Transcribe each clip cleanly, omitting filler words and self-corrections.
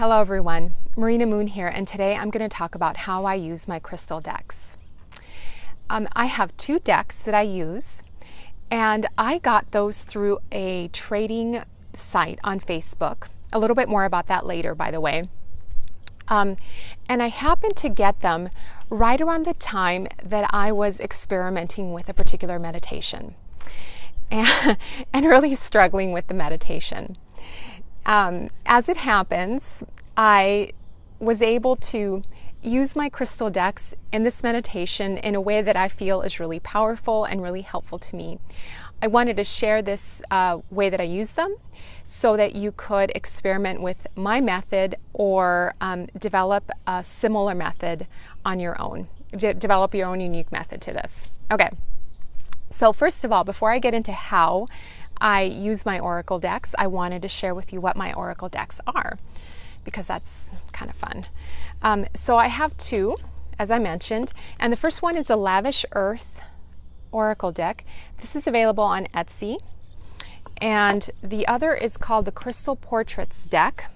Hello everyone, Marina Moon here, and today I'm going to talk about how I use my crystal decks. I have two decks that I use, and I got those through a trading site on Facebook. A little bit more about that later, by the way. And I happened to get them right around the time that I was experimenting with a particular meditation and really struggling with the meditation. As it happens, I was able to use my crystal decks in this meditation in a way that I feel is really powerful and really helpful to me. I wanted to share this way that I use them so that you could experiment with my method or develop a similar method on your own. Develop your own unique method to this. Okay, so first of all, before I get into how I use my oracle decks, I wanted to share with you what my oracle decks are, because that's kind of fun. So I have two, as I mentioned, and the first one is a Lavish Earth Oracle deck. This is available on Etsy, and the other is called the Crystal Portraits deck,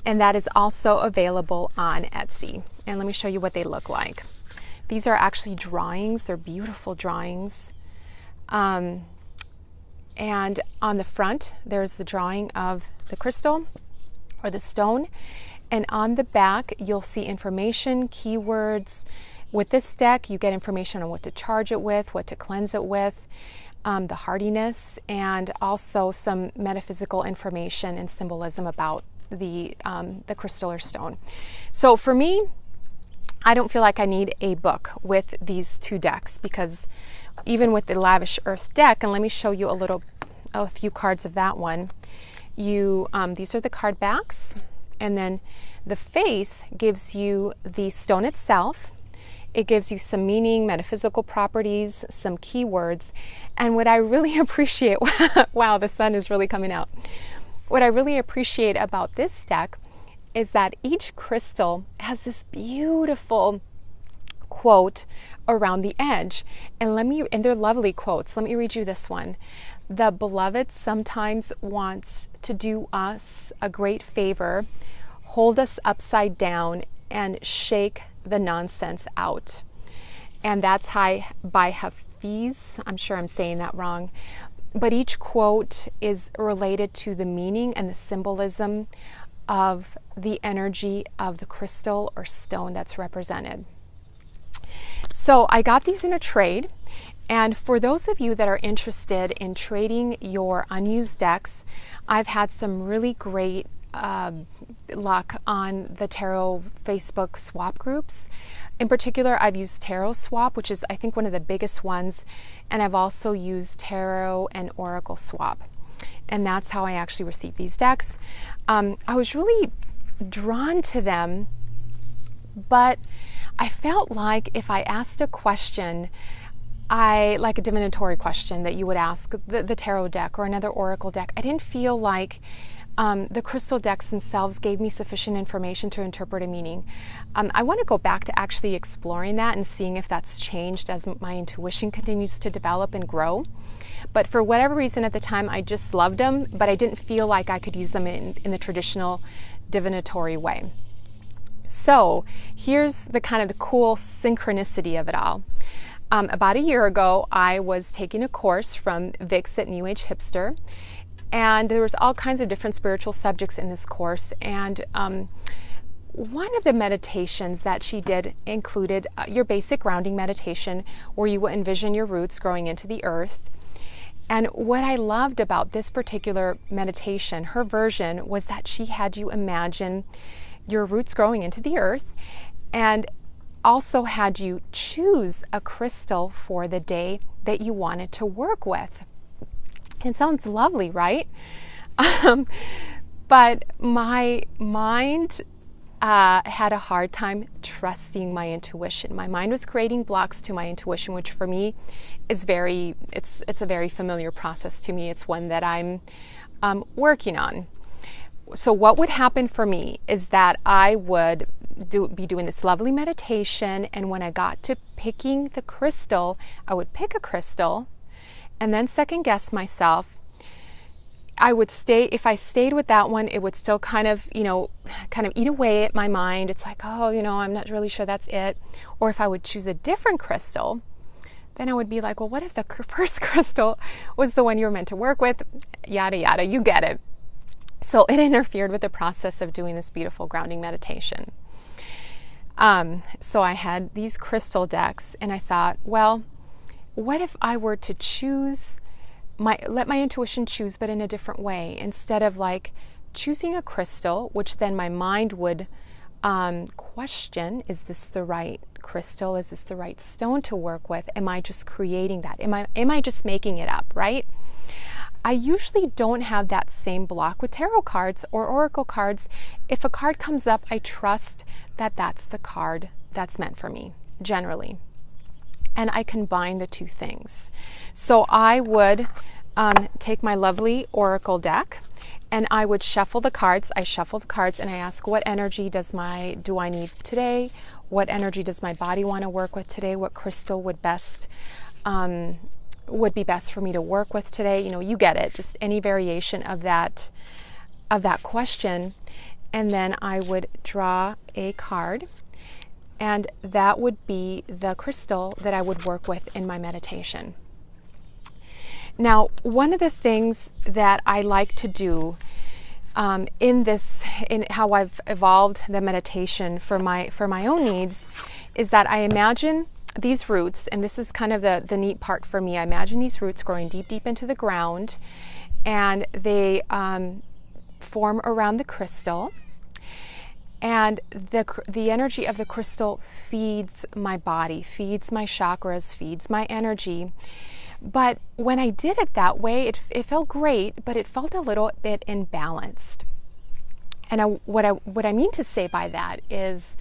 and that is also available on Etsy. And let me show you what they look like. These are actually drawings. They're beautiful drawings. And on the front, there's the drawing of the crystal or the stone. And on the back, you'll see information, keywords. With this deck, you get information on what to charge it with, what to cleanse it with, the hardiness, and also some metaphysical information and symbolism about the crystal or stone. So for me, I don't feel like I need a book with these two decks, because even with the Lavish Earth deck, and let me show you a few cards of that one. These are the card backs, and then the face gives you the stone itself. It gives you some meaning, metaphysical properties, some keywords, and what I really appreciate, wow, the sun is really coming out. What I really appreciate about this deck is that each crystal has this beautiful quote around the edge. And they're lovely quotes. Let me read you this one. The beloved sometimes wants to do us a great favor, hold us upside down, and shake the nonsense out. And that's by Hafiz. I'm sure I'm saying that wrong. But each quote is related to the meaning and the symbolism of the energy of the crystal or stone that's represented. So I got these in a trade. And for those of you that are interested in trading your unused decks, I've had some really great luck on the tarot Facebook swap groups. In particular, I've used Tarot Swap, which is I think one of the biggest ones, and I've also used Tarot and Oracle Swap. And that's how I actually received these decks. I was really drawn to them, but I felt like if I asked a question, like a divinatory question that you would ask the tarot deck or another oracle deck, I didn't feel like the crystal decks themselves gave me sufficient information to interpret a meaning. I want to go back to actually exploring that and seeing if that's changed as my intuition continues to develop and grow. But for whatever reason at the time, I just loved them, but I didn't feel like I could use them in the traditional divinatory way. So here's the kind of the cool synchronicity of it all. About a year ago, I was taking a course from Vix at New Age Hipster, and there was all kinds of different spiritual subjects in this course. And one of the meditations that she did included your basic grounding meditation, where you would envision your roots growing into the earth. And what I loved about this particular meditation, her version, was that she had you imagine your roots growing into the earth, and also had you choose a crystal for the day that you wanted to work with. It sounds lovely, right? But my mind had a hard time trusting my intuition. My mind was creating blocks to my intuition, which for me is it's a very familiar process to me. It's one that I'm working on. So what would happen for me is that I would be doing this lovely meditation, and when I got to picking the crystal, I would pick a crystal and then second guess myself. I would stay, if I stayed with that one, it would still kind of eat away at my mind. It's like, oh, I'm not really sure that's it. Or if I would choose a different crystal, then I would be like, well, what if the first crystal was the one you were meant to work with? Yada, yada, you get it. So it interfered with the process of doing this beautiful grounding meditation. So I had these crystal decks, and I thought, well, what if I were to let my intuition choose, but in a different way, instead of like choosing a crystal, which then my mind would question, is this the right crystal? Is this the right stone to work with? Am I just creating that? Am I just making it up, right? I usually don't have that same block with tarot cards or oracle cards. If a card comes up, I trust that that's the card that's meant for me, generally. And I combine the two things. So I would take my lovely oracle deck, and I would shuffle the cards. I shuffle the cards and I ask, what energy do I need today? What energy does my body want to work with today? What crystal would be best for me to work with today? You get it. Just any variation of that question. And then I would draw a card, and that would be the crystal that I would work with in my meditation. Now, one of the things that I like to do in how I've evolved the meditation for my own needs, is that I imagine these roots, and this is kind of the neat part for me. I imagine these roots growing deep, deep into the ground, and they form around the crystal. And the energy of the crystal feeds my body, feeds my chakras, feeds my energy. But when I did it that way, it felt great, but it felt a little bit imbalanced. And what I mean to say by that is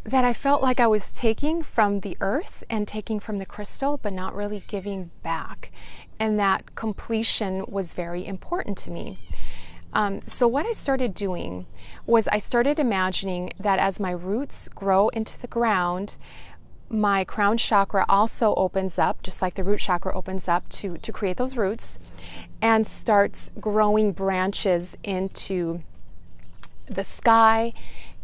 that I felt like I was taking from the earth and taking from the crystal, but not really giving back. And that completion was very important to me. So what I started doing was I started imagining that as my roots grow into the ground, my crown chakra also opens up, just like the root chakra opens up to create those roots, and starts growing branches into the sky,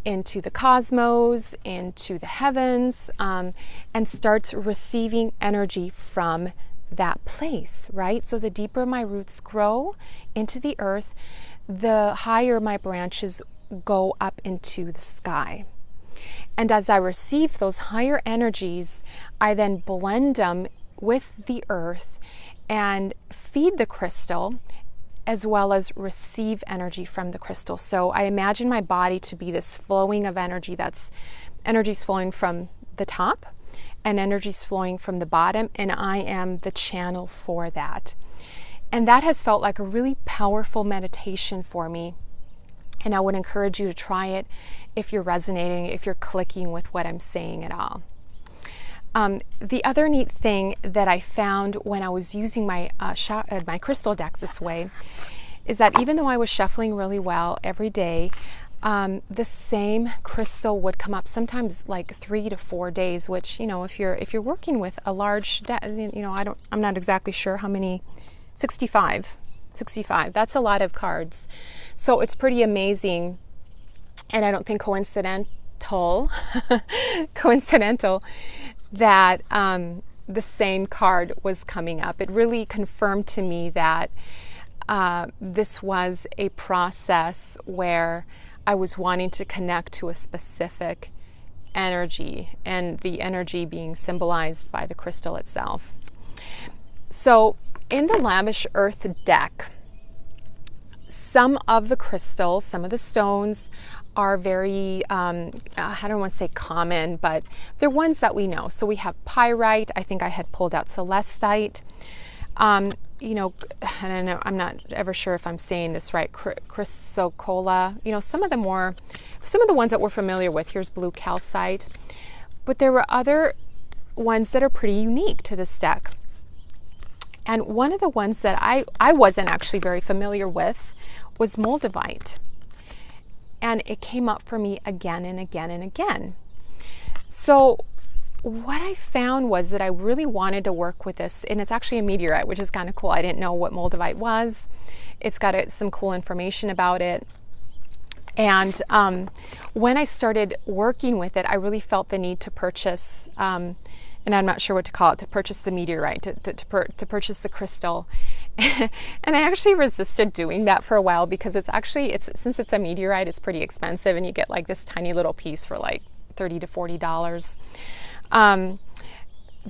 into the cosmos, into the heavens, and starts receiving energy from that place, right? So the deeper my roots grow into the earth, the higher my branches go up into the sky. And as I receive those higher energies, I then blend them with the earth and feed the crystal, as well as receive energy from the crystal. So I imagine my body to be this flowing of energy. Energy's flowing from the top and energy's flowing from the bottom, and I am the channel for that. And that has felt like a really powerful meditation for me. And I would encourage you to try it if you're resonating, if you're clicking with what I'm saying at all. The other neat thing that I found when I was using my crystal decks this way is that even though I was shuffling really well every day, the same crystal would come up sometimes like 3 to 4 days, which, if you're working with a large deck, I'm not exactly sure how many. 65. That's a lot of cards. So it's pretty amazing. And I don't think coincidental that the same card was coming up. It really confirmed to me that this was a process where I was wanting to connect to a specific energy, and the energy being symbolized by the crystal itself. So in the Lavish Earth deck, some of the crystals, some of the stones are very, I don't want to say common, but they're ones that we know. So we have pyrite. I think I had pulled out celestite. I don't know, I'm not ever sure if I'm saying this right, chrysocolla. Some of the ones that we're familiar with. Here's blue calcite. But there were other ones that are pretty unique to this deck. And one of the ones that I wasn't actually very familiar with was moldavite. And it came up for me again and again and again. So what I found was that I really wanted to work with this, and it's actually a meteorite, which is kind of cool. I didn't know what moldavite was. It's got some cool information about it. And when I started working with it, I really felt the need to purchase, and I'm not sure what to call it, to purchase the meteorite, to purchase the crystal. And I actually resisted doing that for a while because since it's a meteorite, it's pretty expensive, and you get like this tiny little piece for like $30 to $40.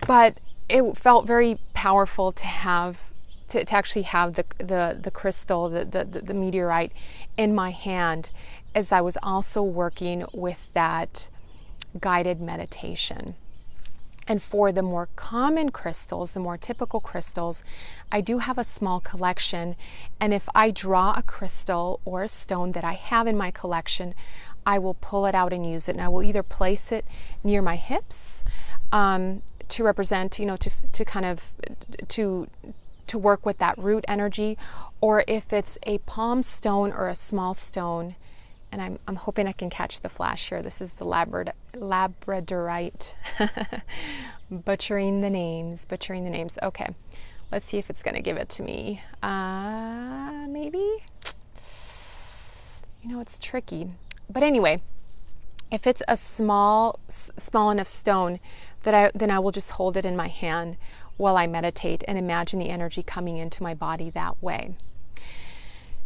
But it felt very powerful to actually have the crystal, the meteorite in my hand, as I was also working with that guided meditation. And for the more common crystals, the more typical crystals, I do have a small collection. And if I draw a crystal or a stone that I have in my collection, I will pull it out and use it. And I will either place it near my hips to represent, to work with that root energy, or if it's a palm stone or a small stone, and I'm hoping I can catch the flash here. This is the labradorite. Butchering the names. Okay, let's see if it's going to give it to me. Maybe? It's tricky. But anyway, if it's a small enough stone, then I will just hold it in my hand while I meditate and imagine the energy coming into my body that way.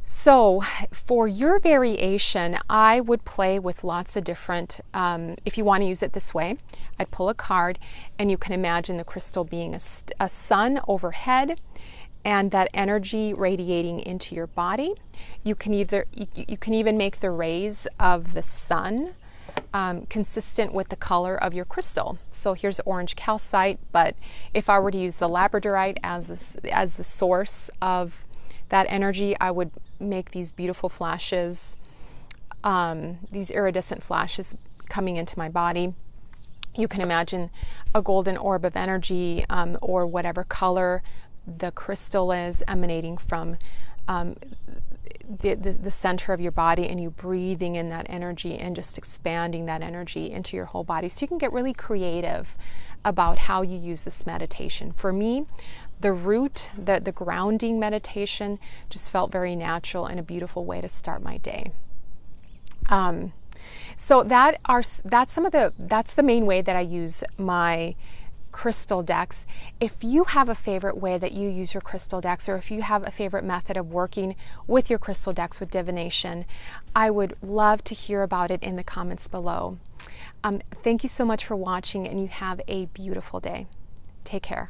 So for your variation, I would play with lots of different, if you want to use it this way, I'd pull a card and you can imagine the crystal being a sun overhead and that energy radiating into your body. You can even make the rays of the sun consistent with the color of your crystal. So here's orange calcite, but if I were to use the labradorite as the source of that energy, I would make these beautiful flashes, these iridescent flashes coming into my body. You can imagine a golden orb of energy, or whatever color the crystal is emanating from the center of your body, and you breathing in that energy and just expanding that energy into your whole body. So you can get really creative about how you use this meditation. For me, the root, the grounding meditation just felt very natural and a beautiful way to start my day. So that's the main way that I use my crystal decks. If you have a favorite way that you use your crystal decks, or if you have a favorite method of working with your crystal decks with divination, I would love to hear about it in the comments below. Thank you so much for watching, and you have a beautiful day. Take care.